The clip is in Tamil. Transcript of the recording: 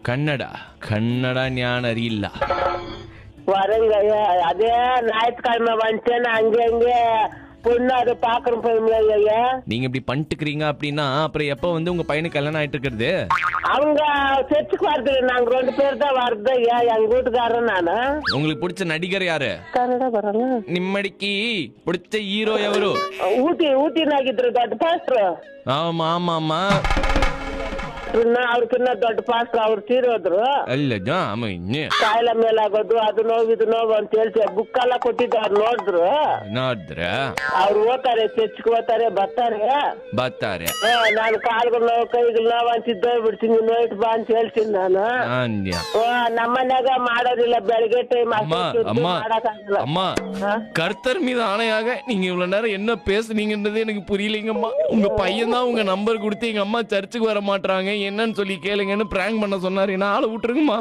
கன்னடா ஞான அறியில்ல வரங்க அதே ஞாயிற்றுக்கிழமை வந்துட்டேன்னு அங்கே பொண்ணு அதை பாக்குறோம் போய். நீங்க இப்படி பண்ணிட்டுக்கிறீங்க அப்படின்னா அப்புறம் எப்ப வந்து உங்க பையனுக்கு கல்யாணம் ஆயிட்டு இருக்கிறது? அவங்க சர்ச்சுக்கு வரது நாங்க 2 பேர் தான் வருது. எங்க வீட்டுக்காரன் நானு. உங்களுக்கு பிடிச்ச நடிகர் யாரு? கன்னட ಬರಲ್ಲ. ನಿಮ್ಮಡಿಕಿ பிடிச்ச ஹீரோ எவரு? ಊಟಿನಾಗಿದ್ರು ದೊಡ್ಡ ಪಾಸ್ಟ್ರು. ஆமா ஆமா ஆமா ಅವ್ರಕ್ಕಿನ್ನ ದೊಡ್ಡ ಪಾಸ್ಟ್ರು ಅವ್ರು ತೀರೋದ್ರು. ಅಲ್ಲ ಕಾಯಿಲೆ ಮೇಲಾಗೋದು ಅದು ನೋವು ಇದು ನೋವು ಅಂತ ಹೇಳಿ ಬುಕ್ ಎಲ್ಲ ಕೊಟ್ಟಿದ್ದು ಅವ್ರು ನೋಡಿದ್ರು. ಅವ್ರು ಹೋಗ್ತಾರೆ ಚರ್ಚ್ಗೆ ಹೋಗ್ತಾರೆ ಬರ್ತಾರೆ. ನಾನು ಕಾಲ್ಗಳು ನೋವು ಕೈಗಳು ನೋವು ಅಂತಿದ್ದ ಬಿಡ್ತೀನಿ ನೋಯ್ಟ್ ಬಾ ಅಂತ ಹೇಳ್ತೀನಿ ನಾನು. ನಮ್ಮನ್ಯಾಗ ಮಾಡೋದಿಲ್ಲ ಬೆಳಗ್ಗೆ ಟೈಮ್ அம்மா கர்த்தர் மீது ஆணையாக நீங்க இவ்வளவு நேரம் என்ன பேசுனீங்கன்றது எனக்கு புரியலைங்கம்மா. உங்க பையன் தான் உங்க நம்பர் கொடுத்து எங்க அம்மா சர்ச்சுக்கு வர மாட்டாங்க என்னன்னு சொல்லி கேளுங்கன்னு பிராங்க் பண்ண சொன்னாரு. என்ன ஆளை விட்டுருங்கம்மா.